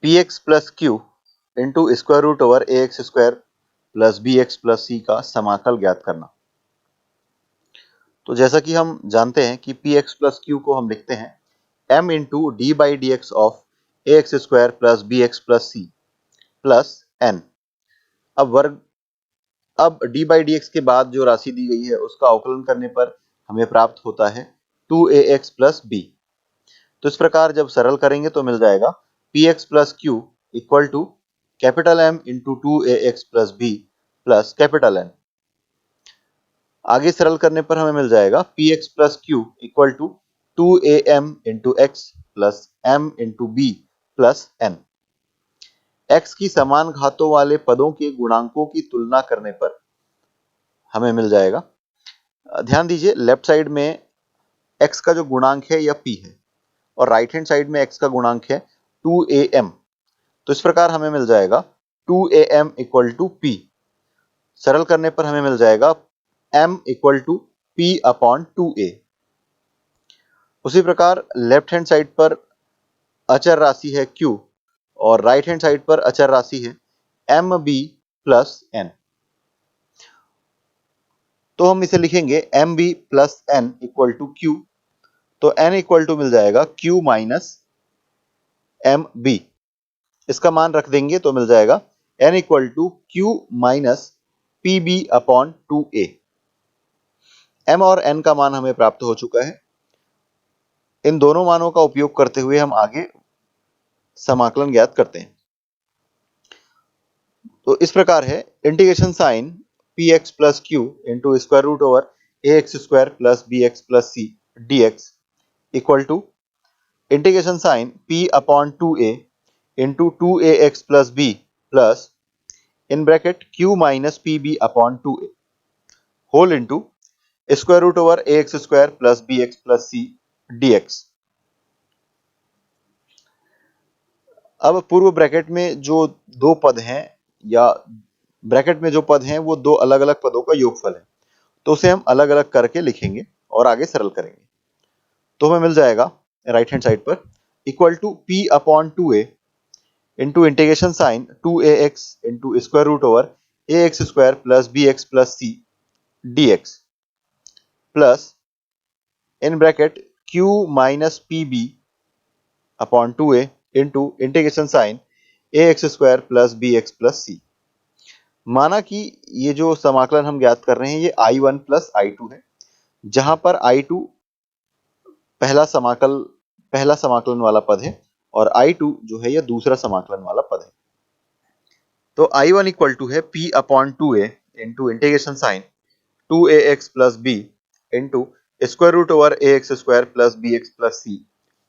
P x plus q into square root over a x square plus b x plus c का समाकल ज्ञात करना। तो जैसा कि हम जानते हैं कि पी एक्स प्लस क्यू को हम लिखते हैं m into d by d x of a x square plus b x plus c plus n. अब डी बाई डी एक्स के बाद जो राशि दी गई है उसका अवकलन करने पर हमें प्राप्त होता है 2ax प्लस बी। तो इस प्रकार जब सरल करेंगे तो मिल जाएगा p x plus q equal to capital M into 2ax plus b plus capital N। आगे सरल करने पर हमें मिल जाएगा p x plus q equal to 2am into x plus m into b plus n। x की समान घातों वाले पदों के गुणांकों की तुलना करने पर हमें मिल जाएगा। ध्यान दीजिए, लेफ्ट साइड में x का जो गुणांक है यह p है और राइट हैंड साइड में x का गुणांक है 2am। तो इस प्रकार हमें मिल जाएगा 2am इक्वल टू p। सरल करने पर हमें मिल जाएगा m equal to p upon 2a। उसी प्रकार लेफ्ट हैंड साइड पर अचर राशि है q और राइट हैंड साइड पर अचर राशि है mb प्लस n। तो हम इसे लिखेंगे mb plus n equal to q। तो n इक्वल टू मिल जाएगा q माइनस mb। इसका मान रख देंगे तो मिल जाएगा n equal to q minus pb upon 2a। m और n का मान हमें प्राप्त हो चुका है। इन दोनों मानों का उपयोग करते हुए हम आगे समाकलन ज्ञात करते हैं। तो इस प्रकार है integration sign p x plus q into square root over a x square plus b x plus c d x equal to integration sign p upon 2a into 2ax plus b plus in bracket q minus pb upon 2a whole into square root over a x square plus b x plus c d x. अब पूर्व bracket में जो दो पद हैं या bracket में जो पद हैं वो दो अलग अलग पदों का योगफल है, तो उसे हम अलग अलग करके लिखेंगे और आगे सरल करेंगे। तो हमें मिल जाएगा राइट हैंड साइड पर equal to p upon 2a into integration sign 2ax into square root over a x square plus b x plus c d x plus in bracket q minus pb upon 2a into integration sign a x square plus b x plus c. माना कि ये जो समाकलन हम ज्ञात कर रहे हैं ये I1 प्लस I2 है, जहां पर I2 पहला समाकलन वाला पद है और I2 जो है यह दूसरा समाकलन वाला पद है। तो I1 इक्वल टू है p upon 2a into integration sign 2ax plus b into square root over a x square plus b x plus c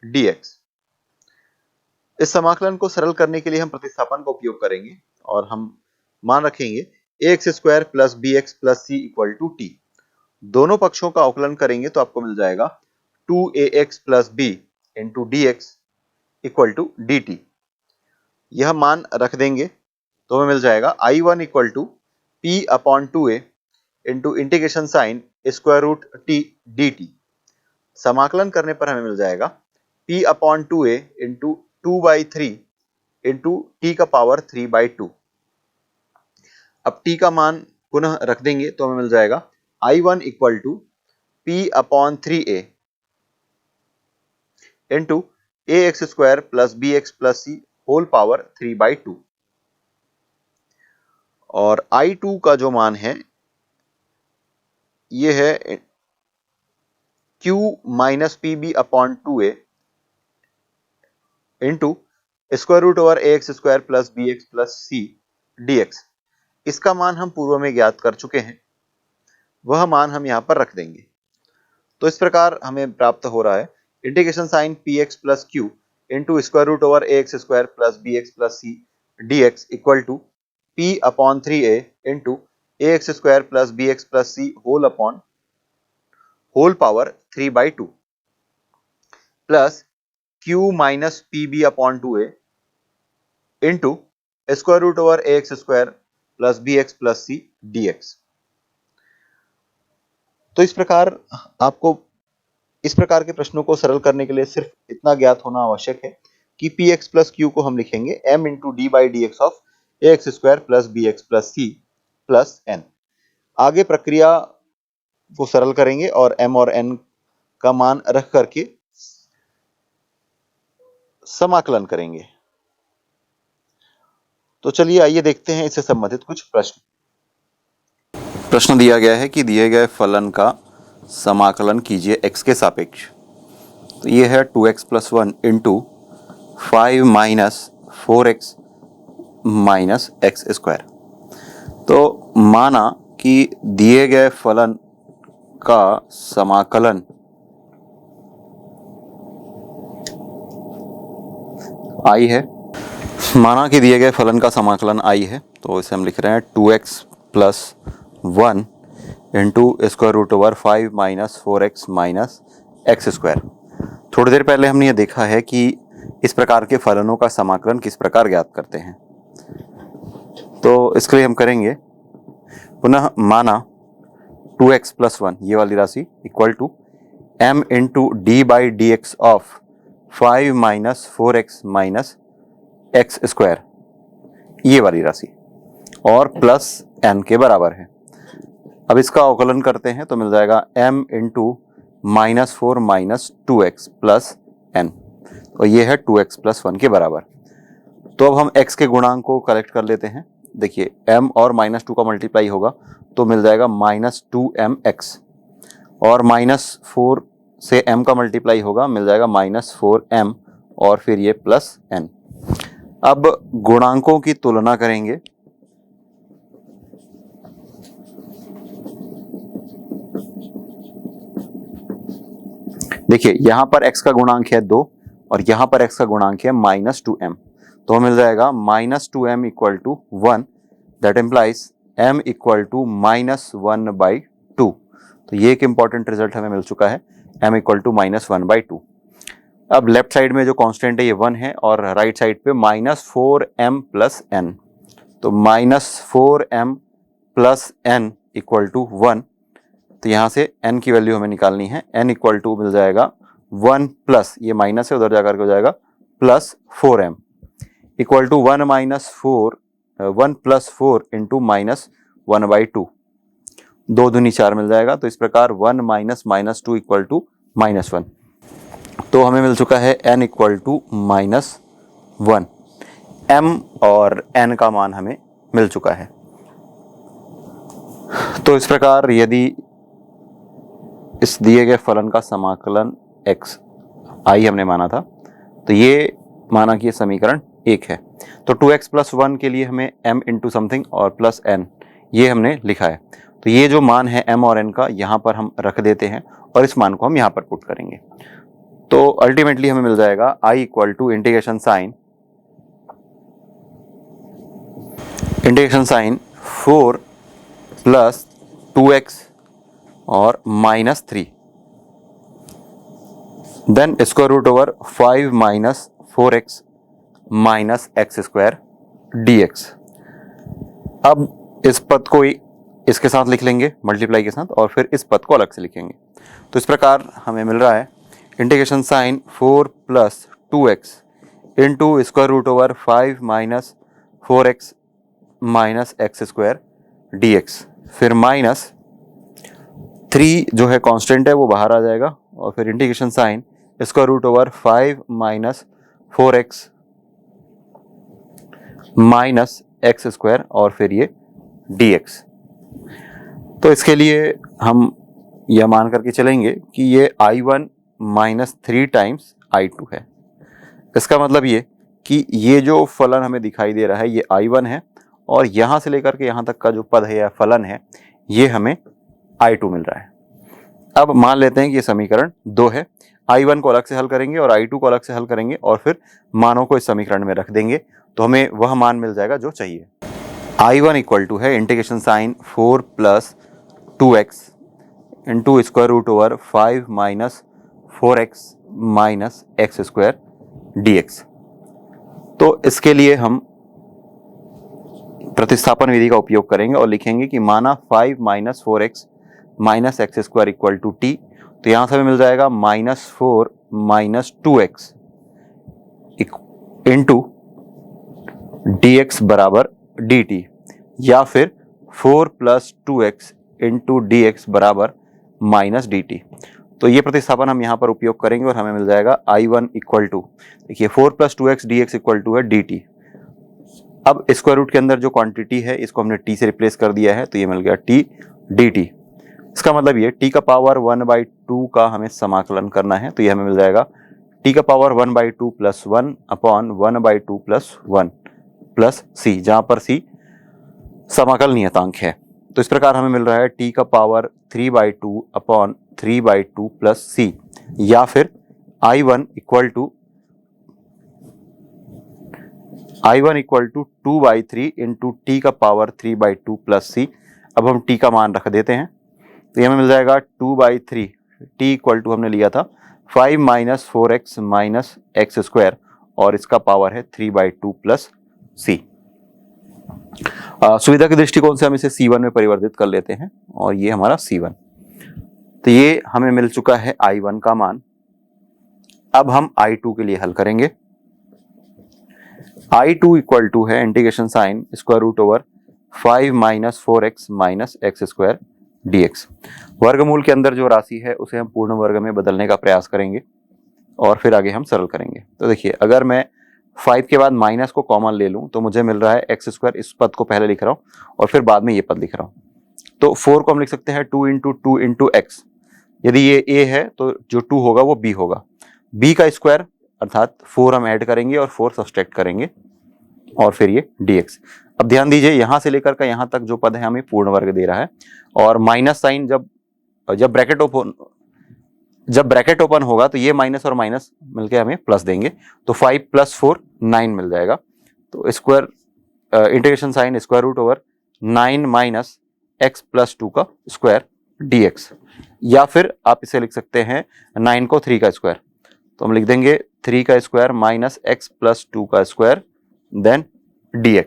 d x. इस समाकलन को सरल करने के लिए हम प्रतिस्थापन का उपयोग करेंगे और हम मान रखेंगे a x square plus b x plus c equal to t. दोनों पक्षों का अवकलन करेंगे तो आपको मिल जाएगा 2ax plus b into d x equal to d t. यह मान रख देंगे तो हमें मिल जाएगा I1 equal to p upon 2a into integration sign square root t d t. समाकलन करने पर हमें मिल जाएगा p upon 2a into 2/3 into t का पावर 3/2। अब t का मान पुनः रख देंगे तो हमें मिल जाएगा I1 equal to p upon 3a into a x square plus b x plus c whole power 3/2 और I2 का जो मान है ये है q minus p b upon 2a into square root over a x square plus b x plus c d x. इसका मान हम पूर्व में ज्ञात कर चुके हैं, वह मान हम यहाँ पर रख देंगे। तो इस प्रकार हमें प्राप्त हो रहा है integration sign p x plus q into square root over a x square plus b x plus c d x equal to p upon 3a into a x square plus b x plus c whole power 3/2 plus q minus p b upon 2a into square root over a x square plus b x plus c d x. तो इस प्रकार आपको इस प्रकार के प्रश्नों को सरल करने के लिए सिर्फ इतना ज्ञात होना आवश्यक है कि पी एक्स प्लस क्यू को हम लिखेंगे m into d by d x of a x square plus b x plus c plus n. आगे प्रक्रिया को सरल करेंगे और m और n का मान रख करके समाकलन करेंगे। तो चलिए आइए देखते हैं इससे संबंधित कुछ प्रश्न। प्रश्न दिया गया है कि दिए गए फलन का समाकलन कीजिए x के सापेक्ष। तो ये है 2x plus 1 into 5 minus 4x minus x square. तो माना कि दिए गए फलन का समाकलन i है। माना कि दिए गए फलन का समाकलन i है, तो इसे हम लिख रहे हैं 2x plus 1 into square root over 5 minus 4x minus x square. थोड़ी देर पहले हमने ये देखा है कि इस प्रकार के फलनों का समाकलन किस प्रकार ज्ञात करते हैं। तो इसके लिए हम करेंगे पुनः माना 2x प्लस 1 ये वाली राशि equal to m into d by d x of 5 minus 4x minus x square ये वाली राशि और प्लस n के बराबर है। अब इसका अवकलन करते हैं तो मिल जाएगा m into minus 4 minus 2x plus n और ये है 2x प्लस 1 के बराबर। तो अब हम x के गुणांक को कलेक्ट कर लेते हैं। देखिए m और माइनस 2 का मल्टीप्लाई होगा तो मिल जाएगा माइनस 2mx और माइनस 4 से m का मल्टीप्लाई होगा मिल जाएगा माइनस 4m और फिर ये प्लस n। अब गुणांकों की तुलना करेंगे। देखिए यहां पर x का गुणांक है 2 और यहां पर x का गुणांक है माइनस 2m, तो मिल जाएगा minus 2m equal to 1 that implies m equal to minus 1 by 2। तो ये एक इंपॉर्टेंट रिजल्ट हमें मिल चुका है, m equal to minus 1 by 2। अब लेफ्ट साइड में जो कांस्टेंट है ये 1 है और राइट साइड पे माइनस 4m प्लस n, तो minus 4m plus n equal to 1। तो यहाँ से n की वैल्यू हमें निकालनी है, n इक्वल टू मिल जाएगा 1 प्लस ये माइनस है उधर जाकर के हो जाएगा plus 4m equal to 1 minus 4 1 plus 4 into minus 1 by 2, 2 दूनी 4 मिल जाएगा। तो इस प्रकार 1 minus minus 2 equal to minus 1। तो हमें मिल चुका है n equal to minus 1, m और n का मान हमें मिल चुका है। तो इस प्रकार यदि इस दिए गए फलन का समाकलन x i हमने माना था तो ये माना कि ये समीकरण 1 है। तो 2x प्लस 1 के लिए हमें m इंटू समथिंग और प्लस n ये हमने लिखा है। तो ये जो मान है m और n का यहाँ पर हम रख देते हैं और इस मान को हम यहाँ पर पुट करेंगे। तो अल्टीमेटली हमें मिल जाएगा i equal to integration sign 4 plus 2x और minus 3 then square root over 5 minus 4x minus x square dx। अब इस पद को इसके साथ लिख लेंगे मल्टीप्लाई के साथ और फिर इस पद को अलग से लिखेंगे। तो इस प्रकार हमें मिल रहा है integration sign 4 plus 2x into square root over 5 minus 4x minus x square dx, फिर माइनस 3 जो है कांस्टेंट है वो बाहर आ जाएगा और फिर integration sign square root over 5 minus 4x minus x square और फिर ये dx। तो इसके लिए हम यह मान करके चलेंगे कि ये i1 माइनस 3 टाइम्स i2 है। इसका मतलब ये कि ये जो फलन हमें दिखाई दे रहा है ये i1 है और यहाँ से लेकर के यहाँ तक का जो पद है या फलन है ये हमें i2 मिल रहा है। अब मान लेते हैं कि ये समीकरण 2 है, i1 को अलग से हल करेंगे और i2 को अलग से हल करेंगे और फिर मानों को इस समीकरण में रख देंगे तो हमें वह मान मिल जाएगा जो चाहिए। i1 इक्वल टू है integration sign 4 plus 2x into square root over 5 minus 4x minus x square dx। तो इसके लिए हम प्रतिस्थापन विधि का उपयोग करेंगे और लिखेंगे कि माना 5 minus 4x minus x square equal to t. तो यहाँ से हमें मिल जाएगा minus 4 minus 2x into d x बराबर डी टी, या फिर 4 plus 2x into d x बराबर माइनस डी टी। तो ये प्रतिस्थापन हम यहाँ पर उपयोग करेंगे और हमें मिल जाएगा I1 इक्वल टू, देखिए 4 plus 2x d x equal to है डी टी। अब स्क्वायर रूट के अंदर जो क्वांटिटी है इसको हमने t से रिप्लेस कर दिया है, तो ये मिल गया t dt। इसका मतलब ये t का पावर 1/2 का हमें समाकलन करना है, तो ये हमें मिल जाएगा t का power 1/2 plus 1 upon 1/2 plus 1 plus c, जहां पर c समाकल नियतांक है। तो इस प्रकार हमें मिल रहा है t का पावर 3/2 अपॉन 3/2 प्लस c, या फिर I1 equal to 2/3 into t का पावर 3/2 प्लस सी। अब हम t का मान रख देते हैं, तो ये हमें मिल जाएगा 2/3, t इक्वल टू हमने लिया था 5 minus 4x minus x square, और इसका पावर है 3/2 प्लस सी। सुविधा के दृष्टिकोण से हम इसे C1 में परिवर्तित कर लेते हैं, और ये हमारा C1। तो ये हमें मिल चुका है I1 का मान। अब हम I2 के लिए हल करेंगे। I2 इक्वल टू है integration sign square root over 5 minus 4x minus x square d x. वर्गमूल के अंदर जो राशि है उसे हम पूर्ण वर्ग में बदलने का प्रयास करेंगे और फिर आगे हम सरल करेंगे। तो देखिए, अगर मैं 5 के बाद माइनस को कॉमन ले लूं तो मुझे मिल रहा है एक्स स्क्वायर, इस पद को पहले लिख रहा हूं और फिर बाद में ये पद लिख रहा हूं। तो 4 को हम लिख सकते हैं 2 इंटू 2 इंटू एक्स। यदि ये a है तो जो 2 होगा वो b होगा। b का स्क्वायर अर्थात 4 हम ऐड करेंगे और 4 सब्सट्रैक्ट करेंगे, और फिर ये dx। अब ध्यान दीजिए, यहां से लेकर का यहां तक जो पद है हमें पूर्ण वर्ग दे रहा है, और माइनस साइन जब ब्रैकेट ओपन होगा तो ये माइनस और माइनस मिलके हमें प्लस देंगे, तो 5 प्लस 4 9 मिल जाएगा। तो square integration sign square root over 9 minus x plus 2 का स्क्वायर dx, या फिर आप इसे लिख सकते हैं 9 को 3 का स्क्वायर, तो हम लिख देंगे 3 का स्क्वायर माइनस एक्स प्लस 2 का स्क्वायर देन dx।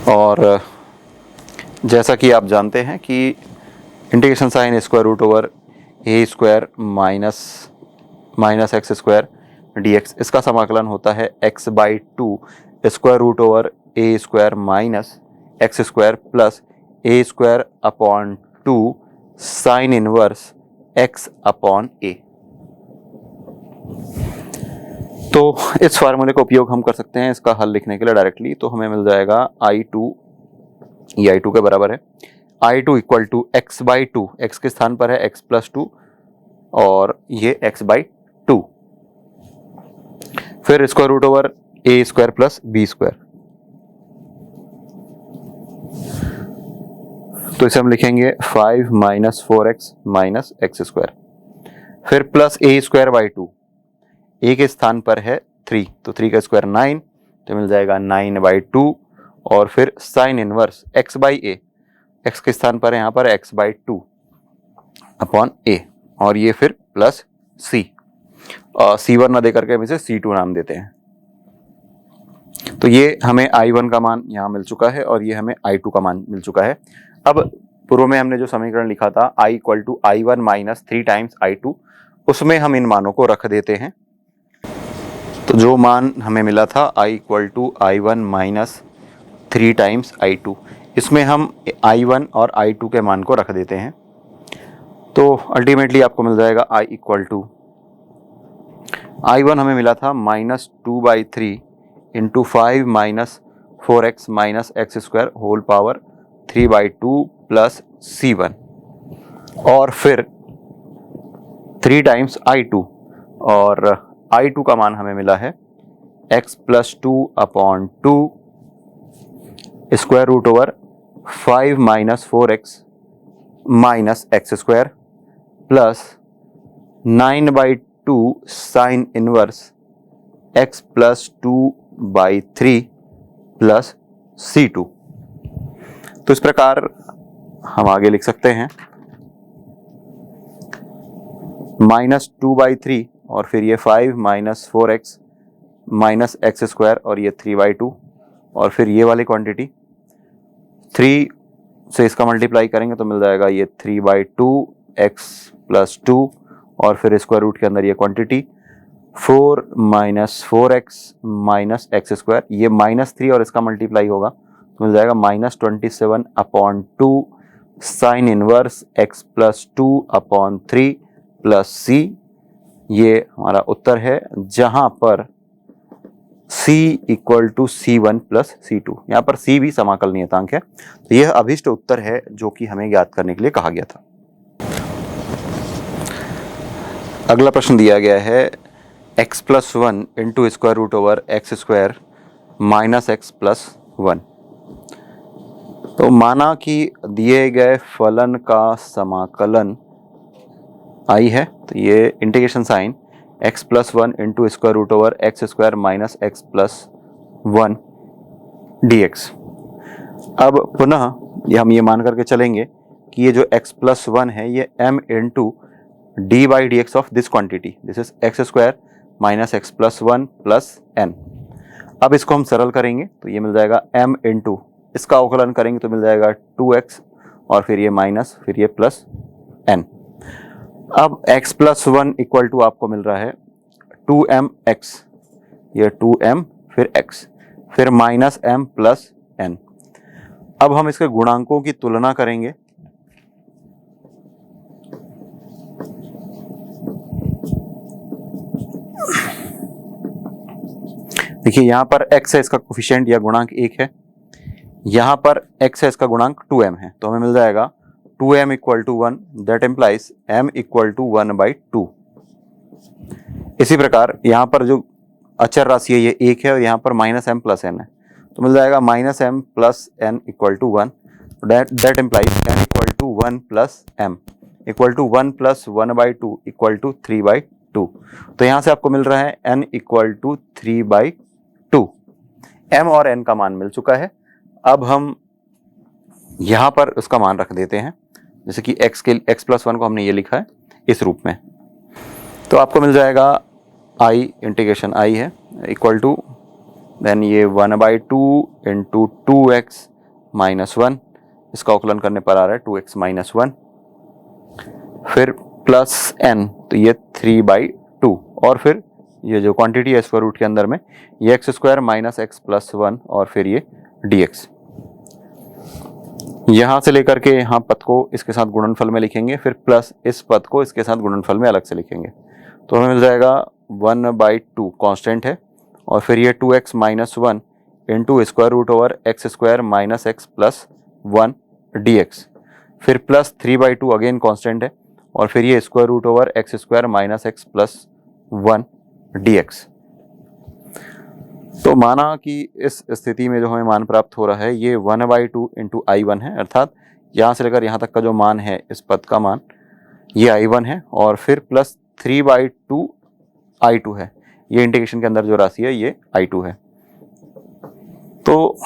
और जैसा कि आप जानते हैं कि integration sign square root over a square minus x square dx, इसका समाकलन होता है x/2 square root over a square minus x square plus a square upon 2 sign inverse x upon a. तो इस फार्मूले का उपयोग हम कर सकते हैं इसका हल लिखने के लिए डायरेक्टली। तो हमें मिल जाएगा I2, ये I2 के बराबर है I2 equal to x/2, x के स्थान पर है x प्लस 2 और ये x/2, फिर square root over a square plus b square. तो इसे हम लिखेंगे 5 minus 4x minus x square, फिर प्लस ए स्क्वायर बाई 2, ए के स्थान पर है 3, तो 3 का स्क्वायर 9, तो मिल जाएगा 9/2, और फिर साइन इनवर्स x/a, x के स्थान पर है यहाँ पर x/2 अपॉन a, और ये फिर प्लस c, c1 ना देकर के हम इसे c2 नाम देते हैं। तो ये हमें I1 का मान यहाँ मिल चुका है और ये हमें I2 का मान मिल चुका है। अब पूर्व में हमने जो समीकरण लिखा था I equal to I1 minus 3 times I2, उसमें हम इन मानों को रख देते हैं। तो जो मान हमें मिला था I equal to I1 minus 3 times I2, इसमें हम I1 और I2 के मान को रख देते हैं। तो अल्टीमेटली आपको मिल जाएगा I इक्वल टू I1 हमें मिला था -2/3 into 5 minus 4x minus x square whole power 3/2 plus C1, और फिर 3 टाइम्स I2, और I2 का मान हमें मिला है x plus 2 upon 2 square root over 5 minus 4x minus x square plus 9/2 sine inverse x plus 2/3 plus C2। तो इस प्रकार हम आगे लिख सकते हैं -2/3 और फिर ये 5 minus 4x minus x square और ये 3/2, और फिर ये वाली क्वांटिटी 3 से इसका मल्टीप्लाई करेंगे तो मिल जाएगा ये 3/2 x प्लस 2 और फिर स्क्वायर रूट के अंदर ये quantity 4 minus 4x minus x square, ये -3 और इसका मल्टीप्लाई होगा तो मिल जाएगा -27/2 sign inverse x plus 2/3 plus c। ये हमारा उत्तर है, जहां पर c equal to C1 plus C2। यहाँ पर c भी समाकल नियतांक है। तो यह अभिष्ट उत्तर है जो कि हमें ज्ञात करने के लिए कहा गया था। अगला प्रश्न दिया गया है x plus 1 into square root over x square minus x plus 1। तो माना कि दिए गए फलन का समाकलन i है, तो ये integration sign x plus 1 into square root over x square minus x plus 1 dx। अब पुनः हम ये मान करके चलेंगे कि ये जो x प्लस 1 है ये m into d by d x of this quantity, this is x square minus x plus 1 plus n। अब इसको हम सरल करेंगे तो ये मिल जाएगा m इंटू, इसका अवकलन करेंगे तो मिल जाएगा 2x और फिर ये माइनस फिर ये प्लस n। अब x प्लस 1 इक्वल टू आपको मिल रहा है 2mx, ये 2m फिर x फिर माइनस m प्लस n। अब हम इसके गुणांकों की तुलना करेंगे। देखिए यहाँ पर x है, इसका कोफिशिएंट या गुणांक 1 है, यहाँ पर x है, इसका गुणांक 2m है, तो हमें मिल जाएगा 2m equal to 1, that implies m equal to 1/2। इसी प्रकार यहाँ पर जो अचर राशि है ये 1 है और यहाँ पर माइनस m प्लस n है, तो मिल जाएगा minus m plus n equal to 1, that implies m equal to 1 plus m equal to 1 plus 1/2 equal to 3/2। तो यहाँ से आपको मिल रहा है n इक्वल टू 3/2। m और n का मान मिल चुका है। अब हम यहाँ पर उसका मान रख देते हैं, जैसे कि x प्लस 1 को हमने ये लिखा है इस रूप में, तो आपको मिल जाएगा i इंटीग्रेशन i है इक्वल टू देन ये 1/2 इंटू 2x माइनस 1, इसका अवकलन करने पर आ रहा है 2x माइनस 1, फिर प्लस n तो ये 3/2 और फिर ये जो क्वांटिटी है स्क्वायर रूट के अंदर में ये x square minus x plus 1 और फिर ये dx। यहाँ से लेकर के यहाँ पद को इसके साथ गुणनफल में लिखेंगे, फिर प्लस इस पद को इसके साथ गुणनफल में अलग से लिखेंगे, तो हमें मिल जाएगा 1/2 कांस्टेंट है और फिर ये 2x minus 1 into square root over x square minus x plus 1 dx, फिर प्लस 3/2 अगेन कांस्टेंट है और फिर ये square root over x square minus x plus 1 dx। तो माना कि इस स्थिति में जो हमें मान प्राप्त हो रहा है ये 1/2 इंटू I1 है, अर्थात यहाँ से लेकर यहाँ तक का जो मान है इस पद का मान ये I1 है और फिर प्लस 3/2 I2 है, ये इंटीग्रेशन के अंदर जो राशि है ये I2 है। तो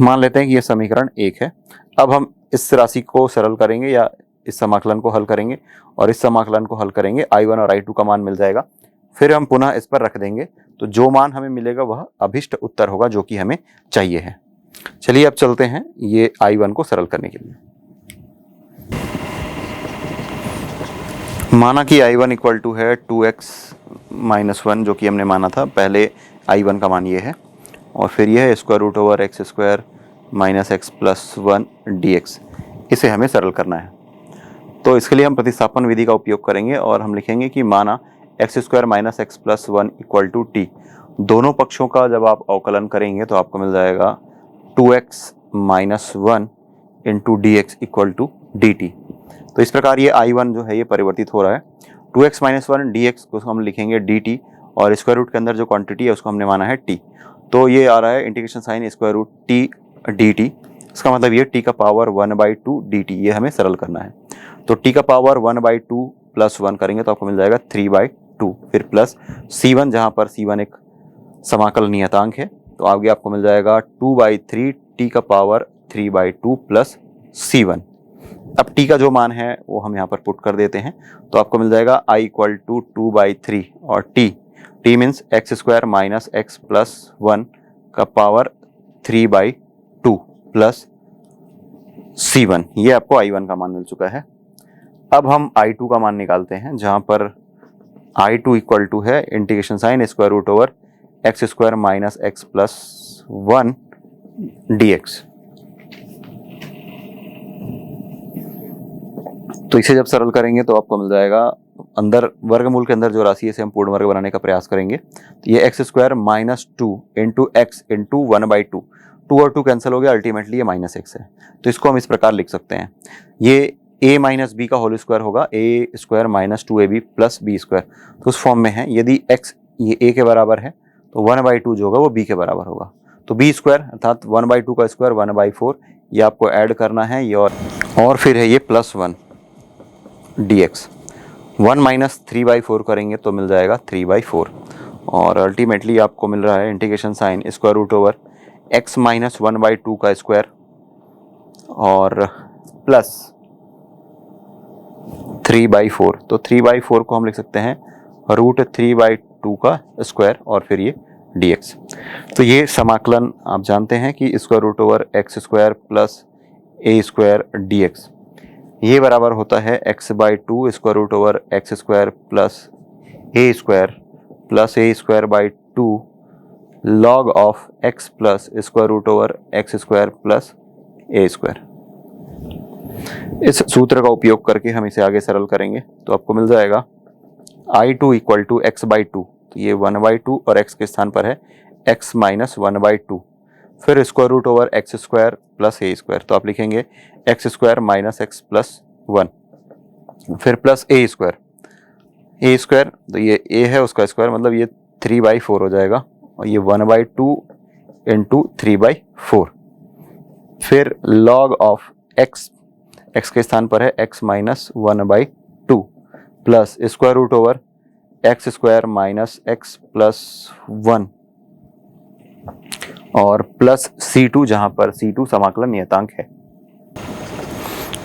मान लेते हैं कि ये समीकरण 1 है। अब हम इस राशि को सरल करेंगे या इस समाकलन को हल करेंगे और इस समाकलन को हल करेंगे, I1 और I2 का मान मिल जाएगा, फिर हम पुनः इस पर रख देंगे, तो जो मान हमें मिलेगा वह अभिष्ट उत्तर होगा जो कि हमें चाहिए है। चलिए अब चलते हैं ये I1 को सरल करने के लिए। माना कि I1 इक्वल टू है 2x माइनस 1 जो कि हमने माना था, पहले I1 का मान ये है और फिर यह है square root over x square minus x plus 1 dx, इसे हमें सरल करना है। तो इसके लिए हम प्रतिस्थापन विधि का उपयोग करेंगे और हम लिखेंगे कि माना x square minus x plus 1 equal to t, दोनों पक्षों का जब आप अवकलन करेंगे तो आपको मिल जाएगा 2x minus 1 into d x equal to d t. तो इस प्रकार ये I1 जो है ये परिवर्तित हो रहा है, 2x माइनस 1 डी एक्स को हम लिखेंगे डी टी और स्क्वायर रूट के अंदर जो क्वांटिटी है उसको हमने माना है t, तो ये आ रहा है integration sign square root t d t, इसका मतलब ये t का पावर 1/2 डी टी, ये हमें सरल करना है। तो t का पावर 1/2 प्लस 1 करेंगे तो आपको मिल जाएगा 3/2, फिर प्लस c1, जहाँ पर c1 एक समाकल नियतांक है, तो आगे आपको मिल जाएगा 2/3 t का पावर 3/2 प्लस c1। अब t का जो मान है वो हम यहाँ पर पुट कर देते हैं, तो आपको मिल जाएगा i इक्वल टू 2/3 और t means x square minus x plus 1 का पावर 3/2 प्लस c1, ये आपको I1 का मान मिल चुका है। अब हम I2 का मान निकालते हैं, जहाँ पर I2 इक्वल टू है integration sign square root over x square minus x plus 1 dx। तो इसे जब सरल करेंगे तो आपको मिल जाएगा, अंदर वर्गमूल के अंदर जो राशि है इसे हम पूर्ण वर्ग बनाने का प्रयास करेंगे। तो ये x square minus 2 into x into 1/2, 2 और 2 कैंसिल हो गया, अल्टीमेटली ये माइनस एक्स है। तो इसको हम इस प्रकार लिख सकते हैं, ये a माइनस बी का होल स्क्वायर होगा, a square minus 2ab plus b square. तो उस फॉर्म में है, यदि x ये a के बराबर है तो 1/2 जो होगा वो b के बराबर होगा। तो b स्क्वायर अर्थात 1/2 का स्क्वायर 1/4, ये आपको ऐड करना है, ये और फिर है ये प्लस 1 dx। 1 माइनस 3/4 करेंगे तो मिल जाएगा 3/4, और अल्टीमेटली आपको मिल रहा है integration sign square root over x minus 1/2 का स्क्वायर और प्लस 3/4। तो 3/4 को हम लिख सकते हैं रूट 3/2 का स्क्वायर और फिर ये dx। तो ये समाकलन आप जानते हैं कि square root over x square plus a square dx, ये बराबर होता है x/2 square root over x square plus a square by 2 log of x plus square root over x square plus a square. इस सूत्र का उपयोग करके हम इसे आगे सरल करेंगे तो आपको मिल जाएगा I2 इक्वल टू x/2। तो ये 1/2 और x के स्थान पर है x माइनस 1/2, फिर square root over x square plus a square. तो आप लिखेंगे x square minus x plus 1, फिर प्लस ए स्क्वायर, तो ये a है उसका स्क्वायर, मतलब ये 3/4 हो जाएगा, और ये 1/2 इंटू 3/4, फिर लॉग ऑफ x के स्थान पर है x minus 1/2 plus square root over x square minus x plus 1 और प्लस C2, जहां पर C2 समाकलन नियतांक है।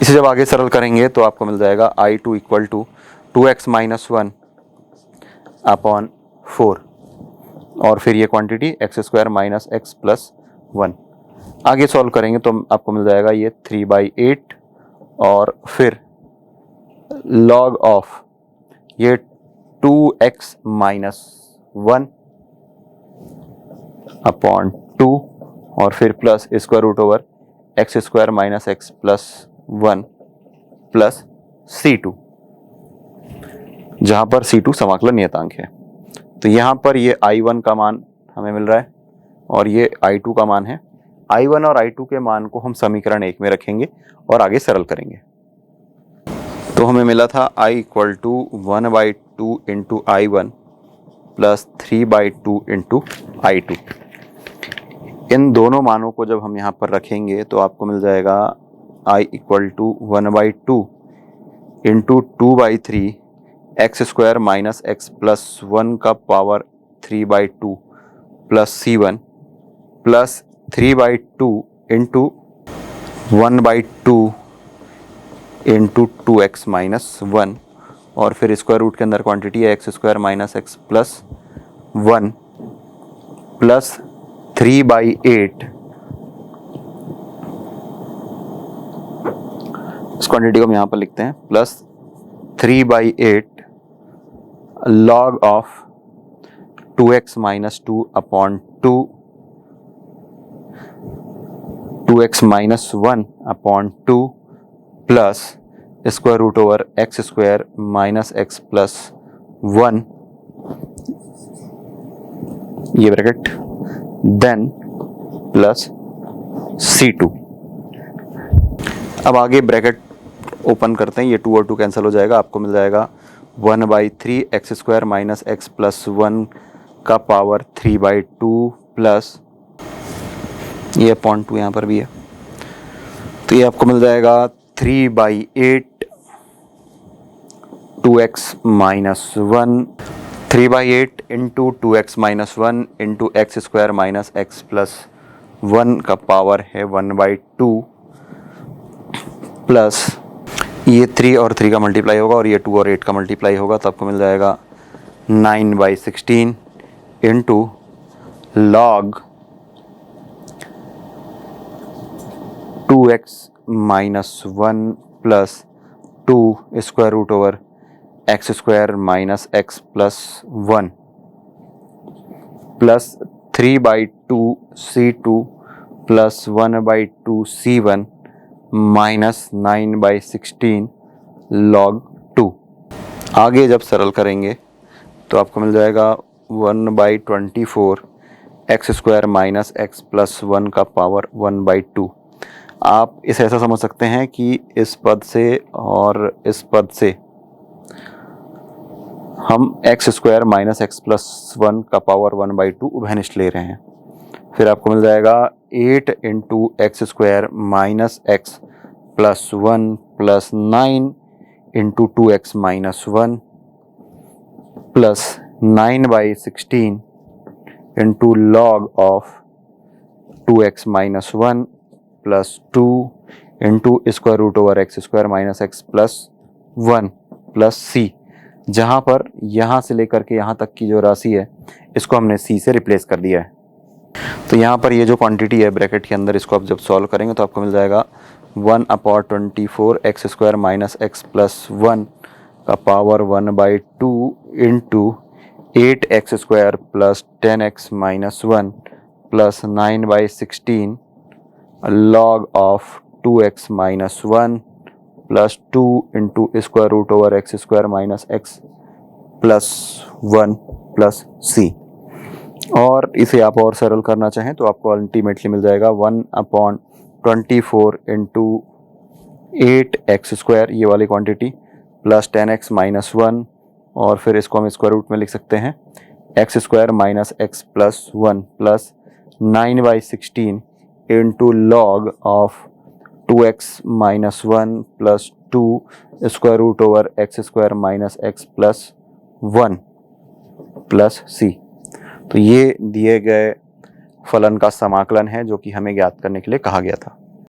इसे जब आगे सरल करेंगे तो आपको मिल जाएगा I2 equal to 2x minus 1 upon 4, और फिर ये quantity x square minus x plus 1। आगे सॉल्व करेंगे तो आपको मिल जाएगा ये 3/8 और फिर लॉग ऑफ ये 2x माइनस 1 अपॉन 2 और फिर plus square root over x square minus x plus 1 plus C2, जहां पर C2 समाकलन नियतांक है। तो यहां पर ये I1 का मान हमें मिल रहा है और ये I2 का मान है। I1 और I2 के मान को हम समीकरण 1 में रखेंगे और आगे सरल करेंगे। तो हमें मिला था I equal to 1/2 into I1 plus 3/2 into I2। इन दोनों मानों को जब हम यहाँ पर रखेंगे तो आपको मिल जाएगा I equal to 1/2 into 2/3 x square minus x plus 1 का power 3/2 plus C1 plus 3/2 into 1/2 into 2x minus 1, और फिर स्क्वायर रूट के अंदर क्वांटिटी है x square minus x plus 1 plus 3/8। इस क्वांटिटी को हम यहाँ पर लिखते हैं plus 3/8 log of 2x minus 2 upon 2x minus 1 upon 2 plus square root over x square minus x plus 1, ये ब्रैकेट, देन प्लस C2। अब आगे ब्रैकेट ओपन करते हैं, ये 2 और 2 कैंसिल हो जाएगा, आपको मिल जाएगा 1/3 x square minus x plus 1 का पावर 3/2 प्लस ये अपॉन 2 यहाँ पर भी है, तो ये आपको मिल जाएगा 3/8 2x minus 1, 3/8 into 2x minus 1 into x square minus x plus 1 का पावर है 1/2 प्लस ये 3 और 3 का मल्टीप्लाई होगा और ये 2 और 8 का मल्टीप्लाई होगा, तो आपको मिल जाएगा 9/16 into log 2x minus 1 plus 2 square root over x square minus x plus 1 plus 3/2 C2 plus 1/2 C1 minus 9/16 log 2। आगे जब सरल करेंगे तो आपको मिल जाएगा 1/24 x square minus x plus 1 का पावर 1/2। आप इसे ऐसा समझ सकते हैं कि इस पद से और इस पद से हम x square minus x plus 1 का पावर 1/2 उभयनिष्ठ ले रहे हैं। फिर आपको मिल जाएगा 8 into x square minus x plus 1 plus 9 into 2x minus 1 plus 9/16 into log of 2x minus 1 plus 2 into square root over x square minus x plus 1 plus c. जहाँ पर यहाँ से लेकर के यहाँ तक की जो राशि है इसको हमने सी से रिप्लेस कर दिया है। तो यहाँ पर ये जो क्वांटिटी है ब्रैकेट के अंदर, इसको आप जब सॉल्व करेंगे तो आपको मिल जाएगा 1/24 x square minus x plus 1 का power 1/2 into 8x square plus 10x minus 1 plus 9/16 log of 2x minus 1 plus 2 into square root over x square minus x plus 1 plus c. और इसे आप और सरल करना चाहें तो आपको अल्टीमेटली मिल जाएगा 1/24 इंटू 8x स्क्वायर, ये वाली क्वांटिटी, प्लस 10x माइनस 1, और फिर इसको हम स्क्वायर रूट में लिख सकते हैं x square minus x plus 1 plus 9/16 into log of 2x minus 1 plus 2 square root over x square minus x plus 1 plus c. तो ये दिए गए फलन का समाकलन है जो कि हमें ज्ञात करने के लिए कहा गया था।